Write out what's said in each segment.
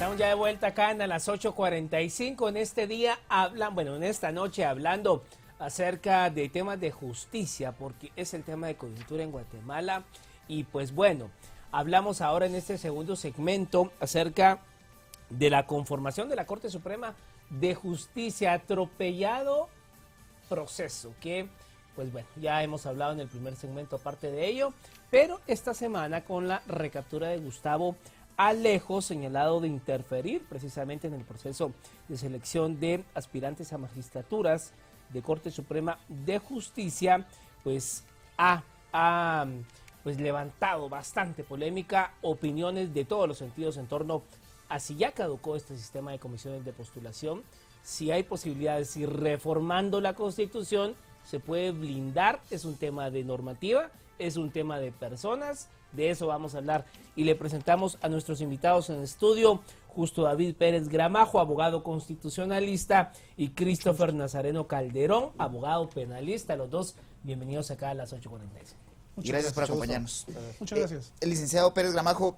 Estamos ya de vuelta acá en a las 8:45 en este día, en esta noche hablando acerca de temas de justicia, porque es el tema de coyuntura en Guatemala. Y pues bueno, hablamos ahora en este segundo segmento acerca de la conformación de la Corte Suprema de Justicia, atropellado proceso, que pues bueno, ya hemos hablado en el primer segmento aparte de ello, pero esta semana con la recaptura de Gustavo Alejo, señalado de interferir precisamente en el proceso de selección de aspirantes a magistraturas de Corte Suprema de Justicia, pues ha pues levantado bastante polémica, opiniones de todos los sentidos en torno a si ya caducó este sistema de comisiones de postulación, si hay posibilidades, si reformando la Constitución se puede blindar. Es un tema de normativa, es un tema de personas. De eso vamos a hablar y le presentamos a nuestros invitados en el estudio, Justo David Pérez Gramajo, abogado constitucionalista, y Christopher Nazareno Calderón, abogado penalista. Los dos, bienvenidos acá a las 8:45. Gracias por acompañarnos. Muchas gracias. El licenciado Pérez Gramajo,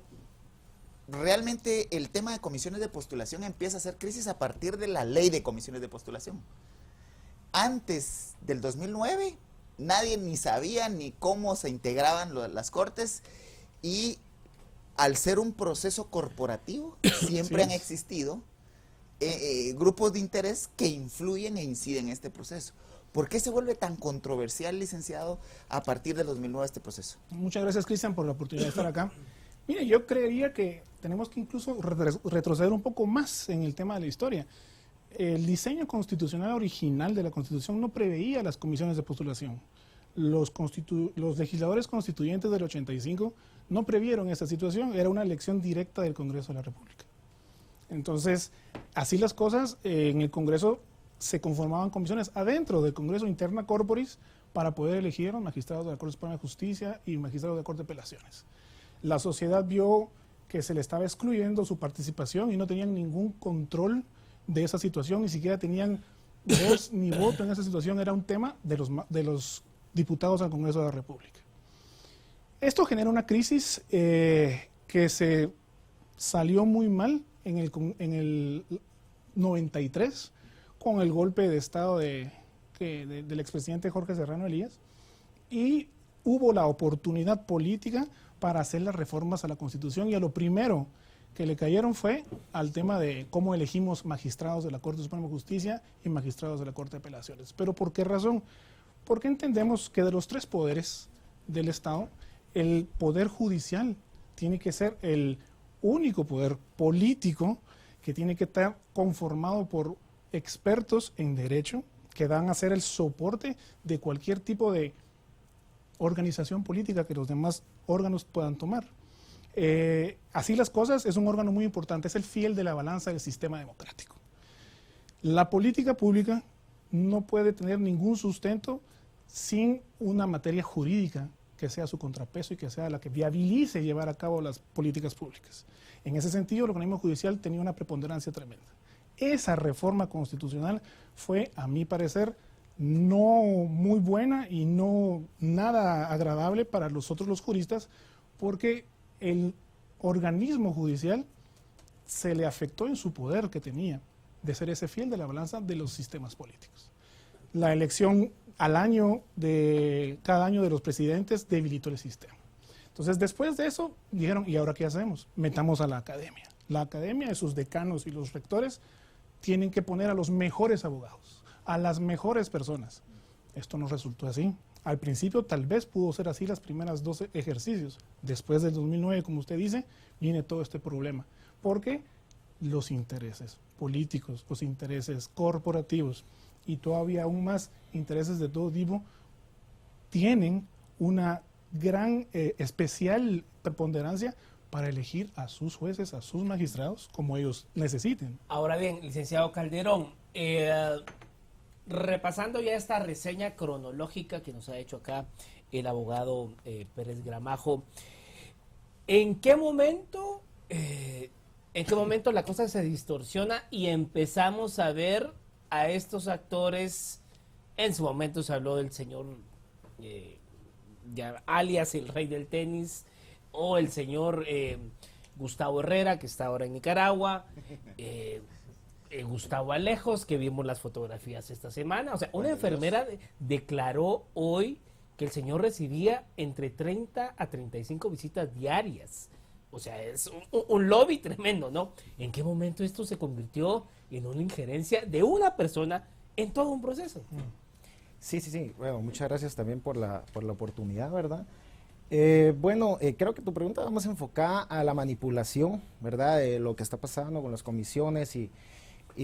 realmente el tema de comisiones de postulación empieza a hacer crisis a partir de la ley de comisiones de postulación. Antes del 2009, nadie ni sabía ni cómo se integraban las cortes, y al ser un proceso corporativo siempre han existido grupos de interés que influyen e inciden en este proceso. ¿Por qué se vuelve tan controversial, licenciado, a partir del 2009 este proceso? Muchas gracias, Cristian, por la oportunidad de estar acá. Mire, yo creería que tenemos que incluso retroceder un poco más en el tema de la historia. El diseño constitucional original de la Constitución no preveía las comisiones de postulación. Los legisladores constituyentes del 85 no previeron esa situación, era una elección directa del Congreso de la República. Entonces, así las cosas, en el Congreso se conformaban comisiones adentro del Congreso interna corporis para poder elegir a los magistrados de la Corte Suprema de Justicia y magistrados de la Corte de Apelaciones. La sociedad vio que se le estaba excluyendo su participación y no tenían ningún control de esa situación, ni siquiera tenían voz ni voto en esa situación, era un tema de los diputados al Congreso de la República. Esto genera una crisis que se salió muy mal en el 93 con el golpe de Estado del expresidente Jorge Serrano Elías, y hubo la oportunidad política para hacer las reformas a la Constitución, y a lo primero que le cayeron fue al tema de cómo elegimos magistrados de la Corte Suprema de Justicia y magistrados de la Corte de Apelaciones. ¿Pero por qué razón? Porque entendemos que de los tres poderes del Estado, el poder judicial tiene que ser el único poder político que tiene que estar conformado por expertos en derecho que van a ser el soporte de cualquier tipo de organización política que los demás órganos puedan tomar. Así las cosas, es un órgano muy importante, es el fiel de la balanza del sistema democrático. La política pública no puede tener ningún sustento sin una materia jurídica que sea su contrapeso y que sea la que viabilice llevar a cabo las políticas públicas. En ese sentido, el organismo judicial tenía una preponderancia tremenda. Esa reforma constitucional fue, a mi parecer, no muy buena y no nada agradable para nosotros los juristas, porque el organismo judicial se le afectó en su poder que tenía de ser ese fiel de la balanza de los sistemas políticos. La elección cada año de los presidentes debilitó el sistema. Entonces, después de eso, dijeron, ¿y ahora qué hacemos? Metamos a la academia. La academia de sus decanos y los rectores tienen que poner a los mejores abogados, a las mejores personas. Esto no resultó así. Al principio tal vez pudo ser así las primeras 12 ejercicios. Después del 2009, como usted dice, viene todo este problema. Porque los intereses políticos, los intereses corporativos y todavía aún más intereses de todo tipo tienen una gran especial preponderancia para elegir a sus jueces, a sus magistrados, como ellos necesiten. Ahora bien, licenciado Calderón, repasando ya esta reseña cronológica que nos ha hecho acá el abogado Pérez Gramajo, ¿en qué momento la cosa se distorsiona y empezamos a ver a estos actores? En su momento se habló del señor alias el rey del tenis, o el señor Gustavo Herrera, que está ahora en Nicaragua, Gustavo Alejos, que vimos las fotografías esta semana. O sea, una enfermera declaró hoy que el señor recibía entre 30 a 35 visitas diarias. O sea, es un lobby tremendo, ¿no? ¿En qué momento esto se convirtió en una injerencia de una persona en todo un proceso? Sí. Bueno, muchas gracias también por la oportunidad, ¿verdad? Creo que tu pregunta va más enfocada a la manipulación, ¿verdad? De lo que está pasando con las comisiones y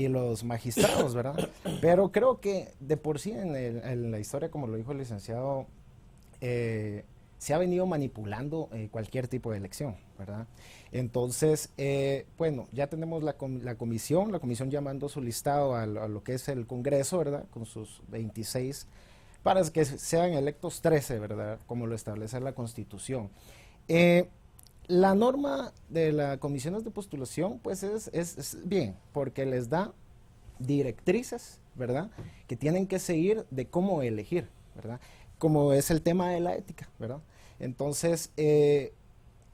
los magistrados, ¿verdad? Pero creo que de por sí en la historia, como lo dijo el licenciado, se ha venido manipulando cualquier tipo de elección, ¿verdad? Entonces, ya tenemos la comisión ya mandó su listado a lo que es el Congreso, ¿verdad? Con sus 26, para que sean electos 13, ¿verdad? Como lo establece la Constitución. La norma de las comisiones de postulación, pues es bien, porque les da directrices, ¿verdad? Que tienen que seguir de cómo elegir, ¿verdad? Como es el tema de la ética, ¿verdad? Entonces,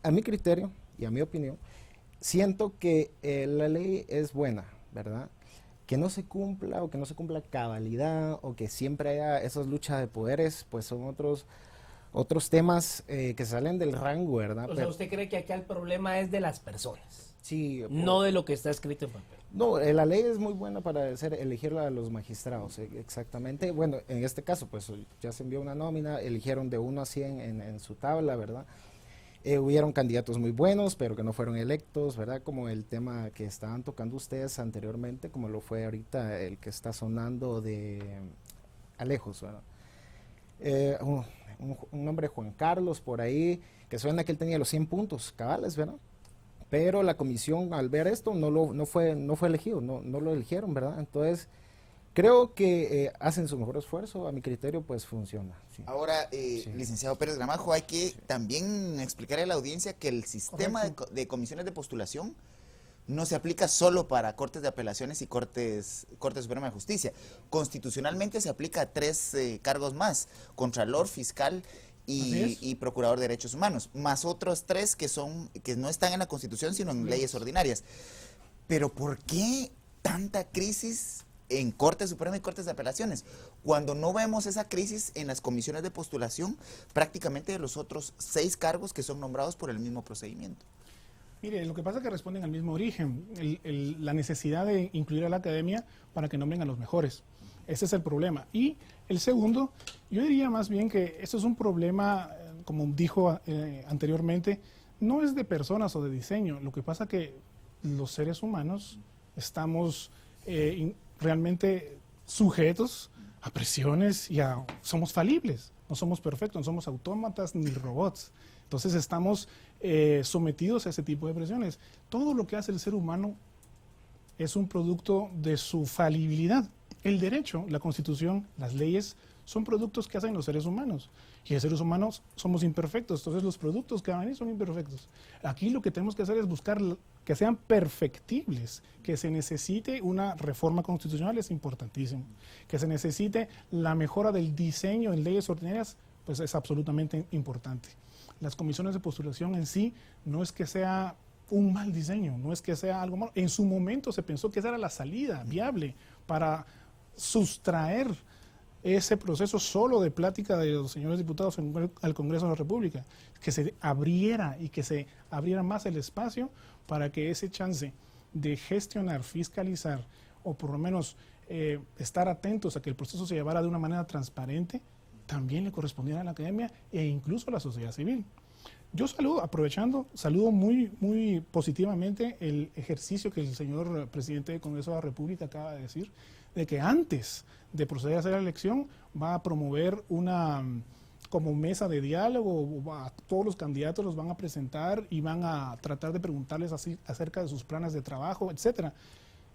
a mi criterio y a mi opinión, siento que la ley es buena, ¿verdad? Que no se cumpla o que no se cumpla cabalidad o que siempre haya esas luchas de poderes, pues son otros temas que salen del rango, ¿verdad? O sea, ¿usted cree que acá el problema es de las personas? Sí. No de lo que está escrito en papel. No, la ley es muy buena para elegir a los magistrados, exactamente. Bueno, en este caso, pues ya se envió una nómina, eligieron de 1 a 100 en su tabla, ¿verdad? Hubieron candidatos muy buenos, pero que no fueron electos, ¿verdad? Como el tema que estaban tocando ustedes anteriormente, como lo fue ahorita el que está sonando de Alejos, ¿verdad? Un hombre, Juan Carlos, por ahí, que suena que él tenía los 100 puntos cabales, ¿verdad? Pero la comisión, al ver esto, no fue elegido, no lo eligieron, ¿verdad? Entonces, creo que hacen su mejor esfuerzo, a mi criterio, pues funciona. Sí. Ahora, licenciado Pérez Gramajo, hay que también explicarle a la audiencia que el sistema de comisiones de postulación no se aplica solo para Cortes de Apelaciones y Corte Suprema de Justicia. Constitucionalmente se aplica a 3 cargos más: Contralor, Fiscal y Procurador de Derechos Humanos, más otros 3 que no están en la Constitución, sino en leyes ordinarias. Pero ¿por qué tanta crisis en Corte Suprema y Cortes de Apelaciones, cuando no vemos esa crisis en las comisiones de postulación prácticamente de los otros 6 cargos que son nombrados por el mismo procedimiento? Mire, lo que pasa es que responden al mismo origen, la necesidad de incluir a la academia para que nombren a los mejores. Ese es el problema. Y el segundo, yo diría más bien que eso es un problema, como dijo anteriormente, no es de personas o de diseño. Lo que pasa es que los seres humanos estamos realmente sujetos a presiones y somos falibles, no somos perfectos, no somos autómatas ni robots. Entonces estamos sometidos a ese tipo de presiones. Todo lo que hace el ser humano es un producto de su falibilidad. El derecho, la Constitución, las leyes son productos que hacen los seres humanos. Y los seres humanos somos imperfectos, entonces los productos que van a venir son imperfectos. Aquí lo que tenemos que hacer es buscar que sean perfectibles, que se necesite una reforma constitucional, es importantísimo. Que se necesite la mejora del diseño en leyes ordinarias, pues es absolutamente importante. Las comisiones de postulación en sí no es que sea un mal diseño, no es que sea algo malo. En su momento se pensó que esa era la salida viable para sustraer ese proceso solo de plática de los señores diputados al Congreso de la República, que se abriera y que se abriera más el espacio para que ese chance de gestionar, fiscalizar o por lo menos estar atentos a que el proceso se llevara de una manera transparente, también le correspondiera a la academia e incluso a la sociedad civil. Yo saludo muy positivamente el ejercicio que el señor presidente del Congreso de la República acaba de decir, de que antes de proceder a hacer la elección va a promover una como mesa de diálogo, a todos los candidatos los van a presentar y van a tratar de preguntarles acerca de sus planes de trabajo, etcétera.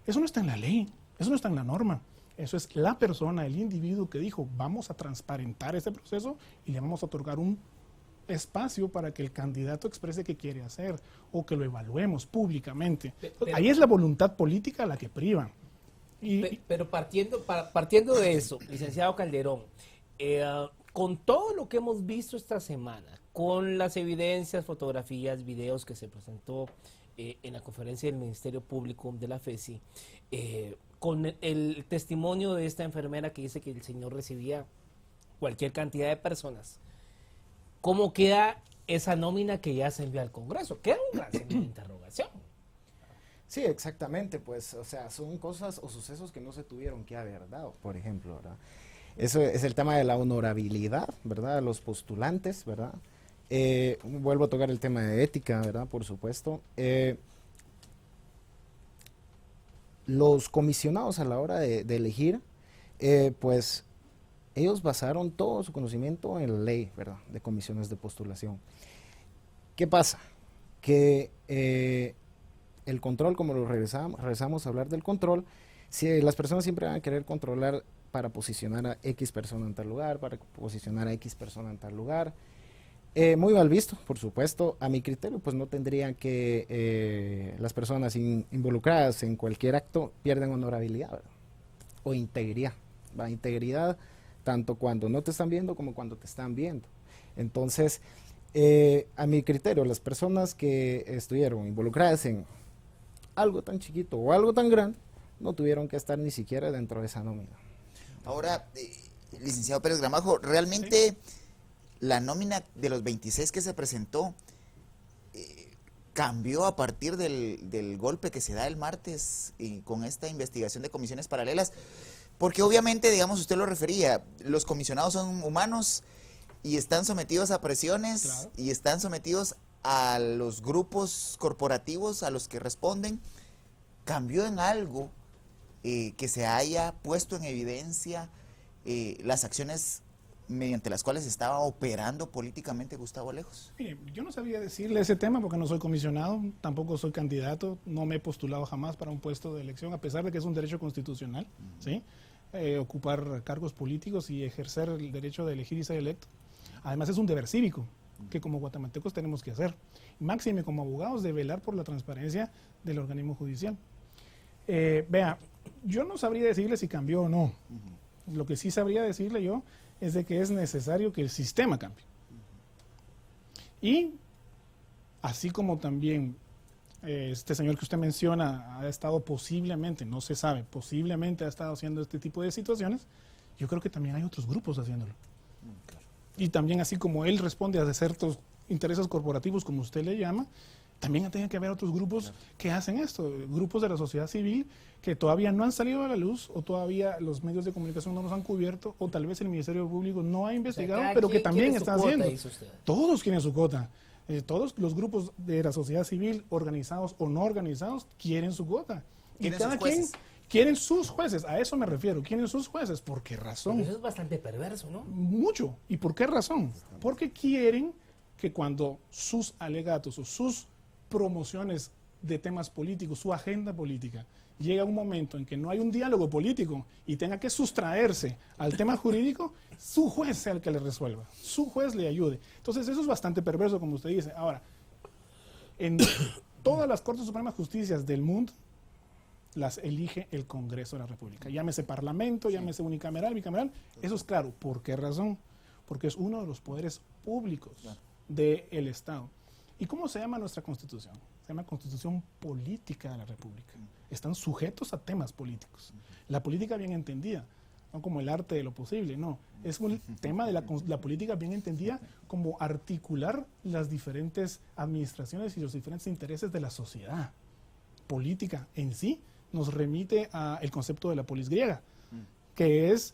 Eso no está en la ley, eso no está en la norma. Eso es la persona, el individuo que dijo, vamos a transparentar este proceso y le vamos a otorgar un espacio para que el candidato exprese qué quiere hacer o que lo evaluemos públicamente. Ahí es la voluntad política la que priva. Pero partiendo de eso, licenciado Calderón, con todo lo que hemos visto esta semana, con las evidencias, fotografías, videos que se presentó en la conferencia del Ministerio Público de la FESI, con el testimonio de esta enfermera que dice que el señor recibía cualquier cantidad de personas, ¿cómo queda esa nómina que ya se envió al Congreso? Queda un gran signo de interrogación. Sí, exactamente, pues, o sea, son cosas o sucesos que no se tuvieron que haber dado, por ejemplo, ¿verdad? Eso es el tema de la honorabilidad, ¿verdad? Los postulantes, ¿verdad? Vuelvo a tocar el tema de ética, ¿verdad? Por supuesto. Los comisionados a la hora de elegir, pues, ellos basaron todo su conocimiento en la ley, ¿verdad? De comisiones de postulación. ¿Qué pasa? Que el control, como lo regresamos a hablar del control, si las personas siempre van a querer controlar para posicionar a X persona en tal lugar, para posicionar a X persona en tal lugar. Muy mal visto, por supuesto. A mi criterio, pues no tendrían que las personas involucradas en cualquier acto pierden honorabilidad, ¿verdad? O integridad. ¿Va? Integridad tanto cuando no te están viendo como cuando te están viendo. Entonces, a mi criterio, las personas que estuvieron involucradas en algo tan chiquito o algo tan grande, no tuvieron que estar ni siquiera dentro de esa nómina. Ahora, licenciado Pérez Gramajo, realmente la nómina de los 26 que se presentó cambió a partir del golpe que se da el martes con esta investigación de comisiones paralelas, porque obviamente, digamos, usted lo refería, los comisionados son humanos y están sometidos a presiones, claro, y están sometidos a los grupos corporativos a los que responden. ¿Cambió en algo que se haya puesto en evidencia las acciones mediante las cuales estaba operando políticamente Gustavo Alejos? Mire, yo no sabía decirle ese tema porque no soy comisionado, tampoco soy candidato, no me he postulado jamás para un puesto de elección, a pesar de que es un derecho constitucional, ¿sí? Ocupar cargos políticos y ejercer el derecho de elegir y ser electo. Además es un deber cívico que como guatemaltecos tenemos que hacer, máxime como abogados, de velar por la transparencia del organismo judicial. Vea, yo no sabría decirle si cambió o no. Lo que sí sabría decirle yo es de que es necesario que el sistema cambie. Y así como también este señor que usted menciona ha estado posiblemente, no se sabe, posiblemente ha estado haciendo este tipo de situaciones, yo creo que también hay otros grupos haciéndolo. Claro. Y también así como él responde a ciertos intereses corporativos, como usted le llama, también tiene que haber otros grupos, claro, que hacen esto, grupos de la sociedad civil que todavía no han salido a la luz, o todavía los medios de comunicación no los han cubierto, o tal vez el Ministerio Público no ha investigado, o sea, pero que también está haciendo. Todos quieren su cuota. Todos los grupos de la sociedad civil, organizados o no organizados, quieren su cuota. Y cada quien quieren sus jueces, a eso me refiero, quieren sus jueces. ¿Por qué razón? Pero eso es bastante perverso, ¿no? Mucho. ¿Y por qué razón? Porque quieren que cuando sus alegatos o sus promociones de temas políticos, su agenda política, llega un momento en que no hay un diálogo político y tenga que sustraerse al tema jurídico, su juez sea el que le resuelva, su juez le ayude. Entonces eso es bastante perverso, como usted dice. Ahora, en todas las Cortes Supremas de Justicia del mundo, las elige el Congreso de la República. Llámese Parlamento, llámese unicameral, bicameral, eso es claro. ¿Por qué razón? Porque es uno de los poderes públicos del Estado. ¿Y cómo se llama nuestra Constitución? Se llama Constitución Política de la República. Están sujetos a temas políticos. La política bien entendida, no como el arte de lo posible, no. Es un tema de la política bien entendida como articular las diferentes administraciones y los diferentes intereses de la sociedad. Política en sí nos remite al concepto de la polis griega, que es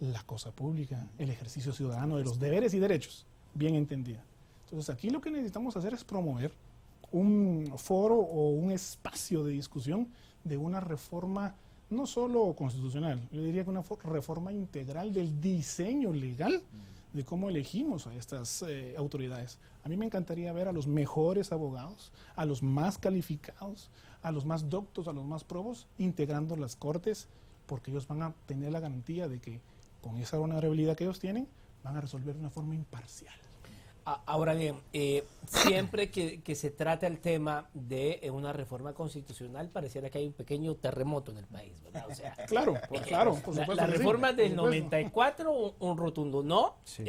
la cosa pública, el ejercicio ciudadano de los deberes y derechos, bien entendida. Entonces aquí lo que necesitamos hacer es promover un foro o un espacio de discusión de una reforma no solo constitucional, yo diría que una reforma integral del diseño legal de cómo elegimos a estas autoridades. A mí me encantaría ver a los mejores abogados, a los más calificados, a los más doctos, a los más probos, integrando las cortes, porque ellos van a tener la garantía de que con esa honorabilidad que ellos tienen, van a resolver de una forma imparcial. Ahora bien, siempre que se trata el tema de una reforma constitucional, pareciera que hay un pequeño terremoto en el país, ¿verdad? O sea, claro, por supuesto. La reforma del 94, un rotundo no. Sí.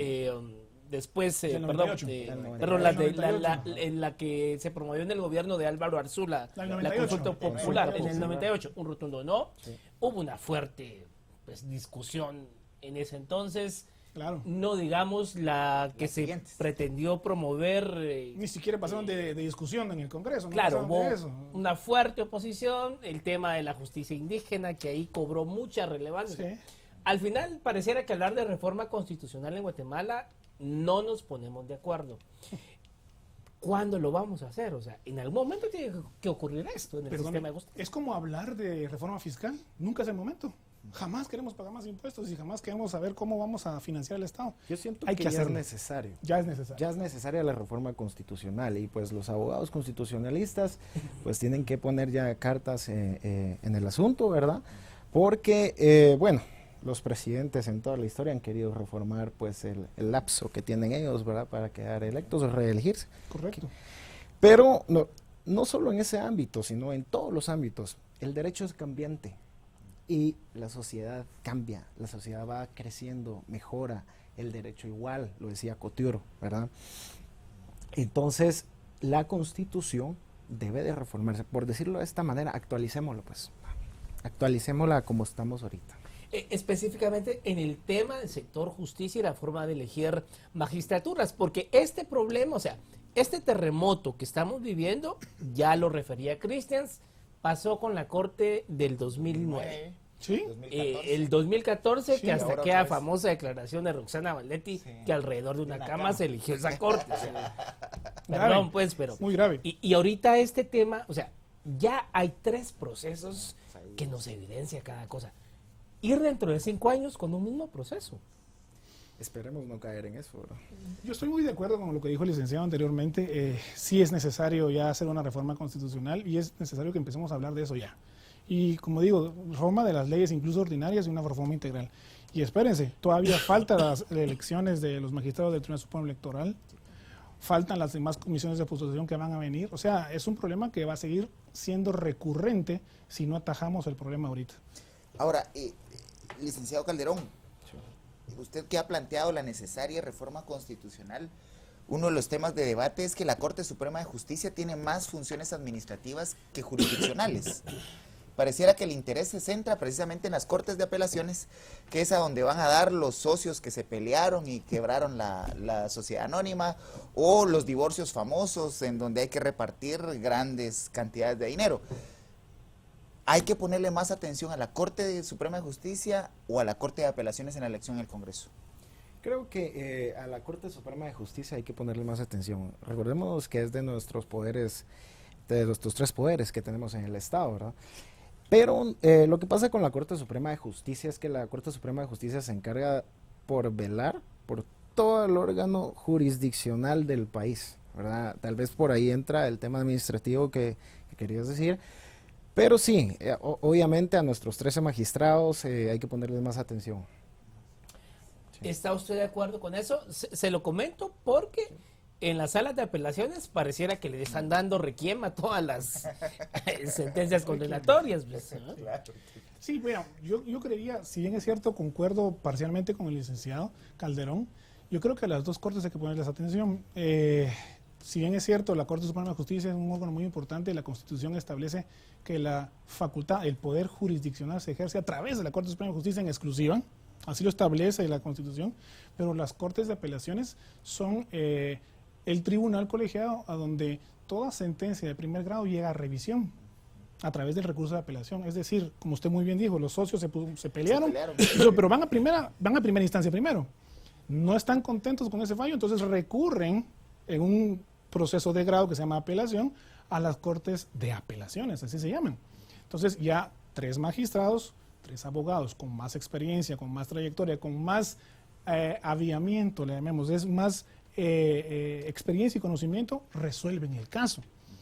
después, Del perdón, 98. perdón, Del 98. en la que se promovió en el gobierno de Álvaro Arzula, La la 98. consulta popular, en el Sí. 98, un rotundo no. Sí. Hubo una fuerte pues, discusión en ese entonces, Claro. no digamos la que Las se siguientes. pretendió promover. Ni siquiera pasaron de discusión en el Congreso. No Claro, pasaron hubo de eso. una fuerte oposición, el tema de la justicia indígena, que ahí cobró mucha relevancia. Sí. Al final, pareciera que hablar de reforma constitucional en Guatemala no nos ponemos de acuerdo. ¿Cuándo lo vamos a hacer? O sea, en algún momento tiene que ocurrir esto en el Perdón, sistema de justicia. es como hablar de reforma fiscal. Nunca es el momento. Jamás queremos pagar más impuestos y jamás queremos saber cómo vamos a financiar el Estado. Yo siento Hay que que ya es hacerlo. necesario. Ya es necesario. Ya es necesaria la reforma constitucional y pues los abogados constitucionalistas pues tienen que poner ya cartas en el asunto, ¿verdad? Porque, bueno, los presidentes en toda la historia han querido reformar pues el lapso que tienen ellos, ¿verdad? Para quedar electos o reelegirse. Correcto. Pero no solo en ese ámbito, sino en todos los ámbitos. El derecho es cambiante y la sociedad cambia, la sociedad va creciendo, mejora, el derecho igual, lo decía Couture, ¿verdad? Entonces, la Constitución debe de reformarse, por decirlo de esta manera, actualicémosla pues, actualicémosla como estamos ahorita. Específicamente en el tema del sector justicia y la forma de elegir magistraturas, porque este problema, o sea, este terremoto que estamos viviendo, ya lo refería Christians, pasó con la Corte del 2009. ¿Sí? 2014. El 2014, Sí, que hasta ahora aquella otra vez. famosa declaración de Roxana Valdetti, Sí. que alrededor de una cama se eligió esa corte. O sea, Grave. perdón, pues, pero... Muy grave. Y ahorita este tema, o sea, ya hay 3 procesos que nos evidencia cada cosa. Ir dentro de 5 años con un mismo proceso. Esperemos no caer en eso, ¿verdad? Yo estoy muy de acuerdo con lo que dijo el licenciado anteriormente. Sí es necesario ya hacer una reforma constitucional y es necesario que empecemos a hablar de eso ya. Y como digo, reforma de las leyes incluso ordinarias y una reforma integral. Y espérense, todavía faltan las elecciones de los magistrados del Tribunal Supremo Electoral, faltan las demás comisiones de postulación que van a venir. O sea, es un problema que va a seguir siendo recurrente si no atajamos el problema ahorita. Ahora, licenciado Calderón, usted que ha planteado la necesaria reforma constitucional, uno de los temas de debate es que la Corte Suprema de Justicia tiene más funciones administrativas que jurisdiccionales. Pareciera que el interés se centra precisamente en las Cortes de Apelaciones, que es a donde van a dar los socios que se pelearon y quebraron la sociedad anónima, o los divorcios famosos en donde hay que repartir grandes cantidades de dinero. ¿Hay que ponerle más atención a la Corte Suprema de Justicia o a la Corte de Apelaciones en la elección en el Congreso? Creo que a la Corte Suprema de Justicia hay que ponerle más atención. Recordemos que es de nuestros poderes, de nuestros 3 poderes que tenemos en el Estado, ¿verdad? Pero lo que pasa con la Corte Suprema de Justicia es que la Corte Suprema de Justicia se encarga por velar por todo el órgano jurisdiccional del país, ¿verdad? Tal vez por ahí entra el tema administrativo que querías decir, pero sí, obviamente a nuestros 13 magistrados hay que ponerles más atención. Sí. ¿Está usted de acuerdo con eso? Se lo comento porque en las salas de apelaciones pareciera que le están dando requiem a todas las sentencias condenatorias. Pues, ¿no? Sí, bueno, yo creería, si bien es cierto, concuerdo parcialmente con el licenciado Calderón, yo creo que a las 2 cortes hay que ponerles atención. Si bien es cierto, la Corte Suprema de Justicia es un órgano muy importante, la Constitución establece que la facultad, el poder jurisdiccional se ejerce a través de la Corte Suprema de Justicia en exclusiva, así lo establece la Constitución, pero las Cortes de Apelaciones son el tribunal colegiado a donde toda sentencia de primer grado llega a revisión a través del recurso de apelación. Es decir, como usted muy bien dijo, los socios se pelearon, pero van a primera instancia primero. No están contentos con ese fallo, entonces recurren en un proceso de grado que se llama apelación a las cortes de apelaciones, así se llaman. Entonces ya 3 magistrados, 3 abogados con más experiencia, con más trayectoria, con más aviamiento, le llamamos, es más experiencia y conocimiento, resuelven el caso.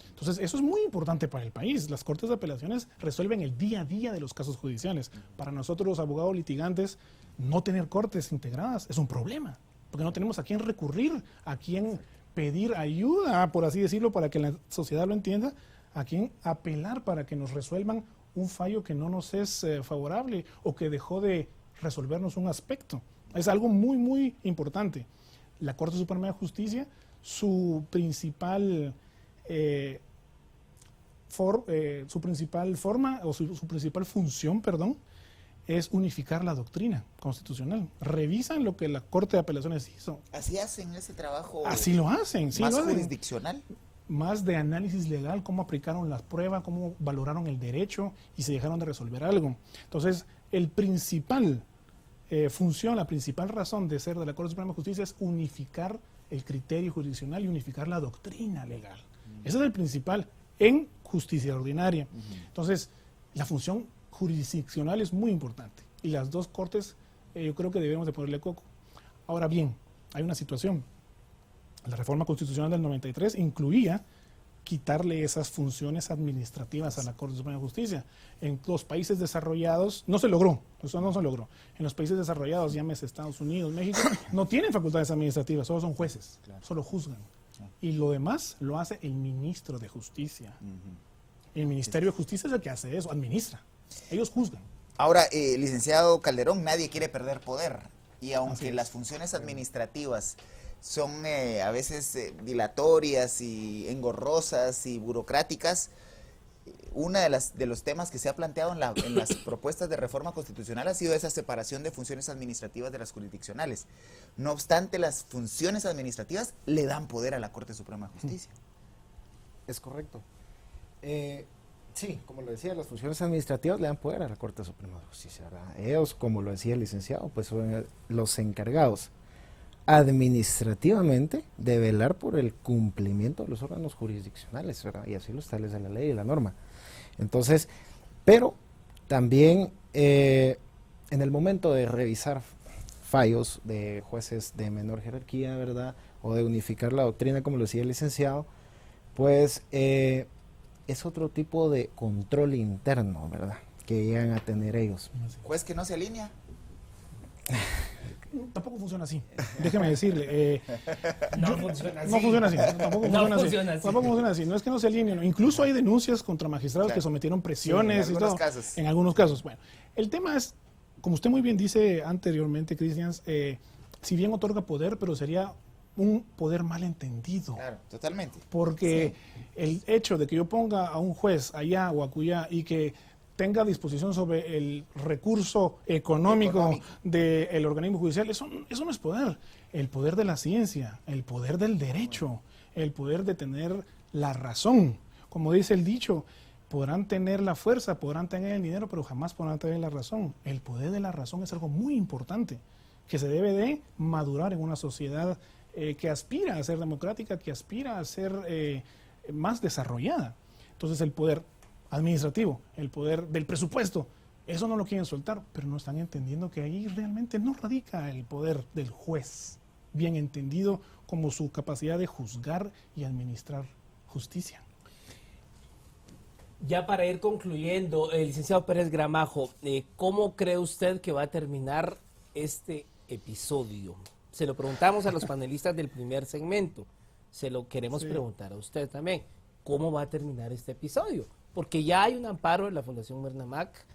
Entonces, eso es muy importante para el país. Las cortes de apelaciones resuelven el día a día de los casos judiciales. Para nosotros, los abogados litigantes, no tener cortes integradas es un problema, porque no tenemos a quién recurrir, a quién pedir ayuda, por así decirlo, para que la sociedad lo entienda, a quién apelar para que nos resuelvan un fallo que no nos es favorable o que dejó de resolvernos un aspecto. Es algo muy, muy importante. La Corte Suprema de Justicia, su principal función, perdón, es unificar la doctrina constitucional. Revisan lo que la Corte de Apelaciones hizo. Así hacen ese trabajo. Así lo hacen. Sí, más lo hacen. jurisdiccional. Más de análisis legal, cómo aplicaron las pruebas, cómo valoraron el derecho y se dejaron de resolver algo. Entonces, el principal función, la principal razón de ser de la Corte Suprema de Justicia es unificar el criterio jurisdiccional y unificar la doctrina legal. Ese es el principal en justicia ordinaria. Entonces, la función jurisdiccional es muy importante y las dos cortes yo creo que debemos de ponerle coco. Ahora bien, hay una situación. La reforma constitucional del 93 incluía quitarle esas funciones administrativas a la Corte Suprema de Justicia. En los países desarrollados no se logró, eso no se logró. En los países desarrollados, llámese Estados Unidos, México, no tienen facultades administrativas, solo son jueces, solo juzgan. Y lo demás lo hace el ministro de Justicia. El Ministerio de Justicia es el que hace eso, administra. Ellos juzgan. Ahora, licenciado Calderón, nadie quiere perder poder. Y aunque es. las funciones administrativas son a veces dilatorias y engorrosas y burocráticas, uno de los temas que se ha planteado en las propuestas de reforma constitucional ha sido esa separación de funciones administrativas de las jurisdiccionales. No obstante, las funciones administrativas le dan poder a la Corte Suprema de Justicia. Es correcto. Sí, como lo decía, las funciones administrativas le dan poder a la Corte Suprema de Justicia, ¿verdad? Ellos, como lo decía el licenciado, pues son los encargados administrativamente de velar por el cumplimiento de los órganos jurisdiccionales, ¿verdad? Y así lo establece la ley y la norma. Entonces, pero también en el momento de revisar fallos de jueces de menor jerarquía, ¿verdad? O de unificar la doctrina, como lo decía el licenciado, pues es otro tipo de control interno, ¿verdad? Que llegan a tener ellos. Juez que no se alinea. Tampoco funciona así. Déjeme decirle. No funciona así. No funciona así. Tampoco No funciona así. funciona así. Tampoco funciona así. No es que no se alineen. ¿No? Incluso hay denuncias contra magistrados que sometieron presiones en y algunos todo. casos. En algunos casos. Bueno, el tema es, como usted muy bien dice anteriormente, Cristian, si bien otorga poder, pero sería un poder mal entendido. Claro, totalmente. Porque el hecho de que yo ponga a un juez allá o acullá y que tenga disposición sobre el recurso económico del organismo judicial, eso no es poder. El poder de la ciencia, el poder del derecho, el poder de tener la razón. Como dice el dicho, podrán tener la fuerza, podrán tener el dinero, pero jamás podrán tener la razón. El poder de la razón es algo muy importante, que se debe de madurar en una sociedad que aspira a ser democrática, que aspira a ser más desarrollada. Entonces el poder administrativo, el poder del presupuesto, eso no lo quieren soltar, pero no están entendiendo que ahí realmente no radica el poder del juez, bien entendido como su capacidad de juzgar y administrar justicia. Ya para ir concluyendo, licenciado Pérez Gramajo, ¿cómo cree usted que va a terminar este episodio? Se lo preguntamos a los panelistas del primer segmento, se lo queremos preguntar a usted también. ¿Cómo va a terminar este episodio? Porque ya hay un amparo de la Fundación Bernamac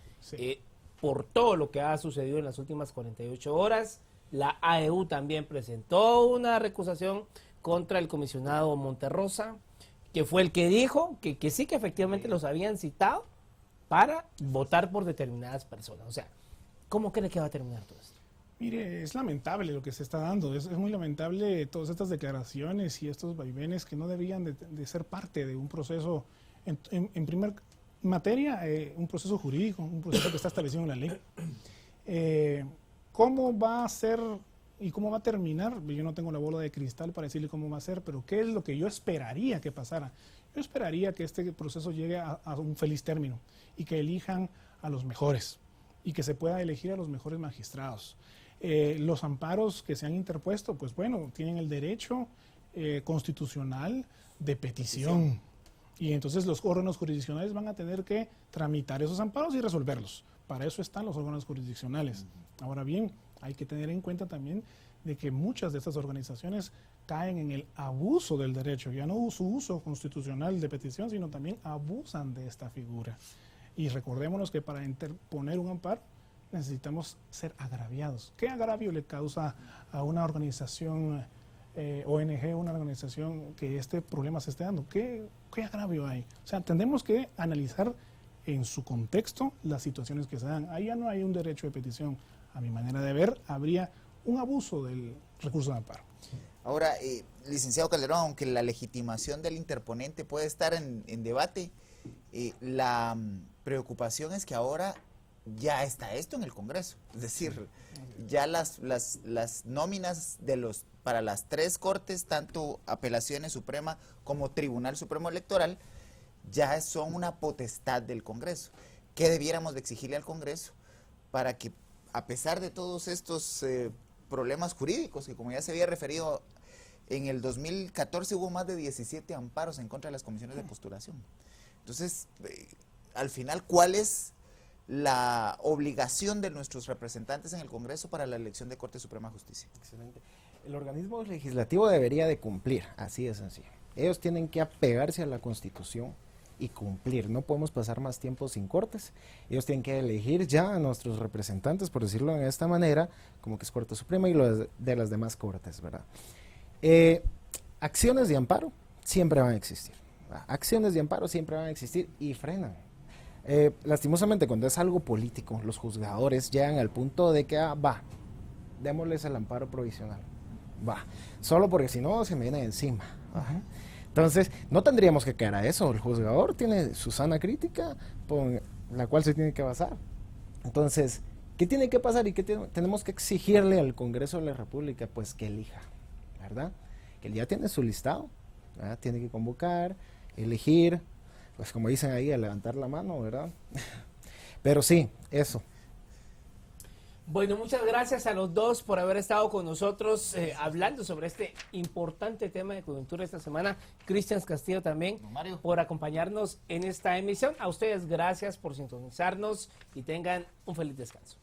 por todo lo que ha sucedido en las últimas 48 horas. La AEU también presentó una recusación contra el comisionado Monterrosa, que fue el que dijo que sí, que efectivamente los habían citado para votar por determinadas personas. O sea, ¿cómo cree que va a terminar todo esto? Mire, es lamentable lo que se está dando, es muy lamentable todas estas declaraciones y estos vaivenes que no debían de ser parte de un proceso, en primer materia, un proceso jurídico, un proceso que está establecido en la ley. ¿Cómo va a ser y cómo va a terminar? Yo no tengo la bola de cristal para decirle cómo va a ser, pero ¿qué es lo que yo esperaría que pasara? Yo esperaría que este proceso llegue a un feliz término y que elijan a los mejores y que se pueda elegir a los mejores magistrados. Los amparos que se han interpuesto, pues bueno, tienen el derecho constitucional de petición. Y entonces los órganos jurisdiccionales van a tener que tramitar esos amparos y resolverlos. Para eso están los órganos jurisdiccionales. Ahora bien, hay que tener en cuenta también de que muchas de estas organizaciones caen en el abuso del derecho, ya no su uso constitucional de petición, sino también abusan de esta figura. Y recordémonos que para interponer un amparo necesitamos ser agraviados. ¿Qué agravio le causa a una organización ONG, una organización que este problema se esté dando? ¿Qué agravio hay? O sea, tendremos que analizar en su contexto las situaciones que se dan. Ahí ya no hay un derecho de petición. A mi manera de ver, habría un abuso del recurso de amparo. Ahora, licenciado Calderón, aunque la legitimación del interponente puede estar en debate, la preocupación es que ahora ya está esto en el Congreso. Es decir, ya las nóminas para las 3 cortes, tanto Apelaciones Suprema como Tribunal Supremo Electoral, ya son una potestad del Congreso. ¿Qué debiéramos de exigirle al Congreso para que, a pesar de todos estos problemas jurídicos, que como ya se había referido, en el 2014 hubo más de 17 amparos en contra de las comisiones de postulación? Entonces, al final, ¿cuál es la obligación de nuestros representantes en el Congreso para la elección de Corte Suprema de Justicia? Excelente. El organismo legislativo debería de cumplir, así de sencillo. Ellos tienen que apegarse a la Constitución y cumplir. No podemos pasar más tiempo sin cortes. Ellos tienen que elegir ya a nuestros representantes, por decirlo de esta manera, como que es Corte Suprema y lo de las demás cortes, ¿verdad? Acciones de amparo siempre van a existir. Acciones de amparo siempre van a existir y frenan. Lastimosamente, cuando es algo político, los juzgadores llegan al punto de que, démosles el amparo provisional. Solo porque si no se me viene encima. Entonces, no tendríamos que caer a eso. El juzgador tiene su sana crítica por la cual se tiene que basar. Entonces, ¿qué tiene que pasar y qué tenemos que exigirle al Congreso de la República? Pues que elija, ¿verdad? Que él ya tiene su listado, ¿verdad? Tiene que convocar, elegir, pues como dicen ahí, a levantar la mano, ¿verdad? Pero sí, eso. Bueno, muchas gracias a los dos por haber estado con nosotros hablando sobre este importante tema de coyuntura esta semana. Cristian Castillo también por acompañarnos en esta emisión. A ustedes gracias por sintonizarnos y tengan un feliz descanso.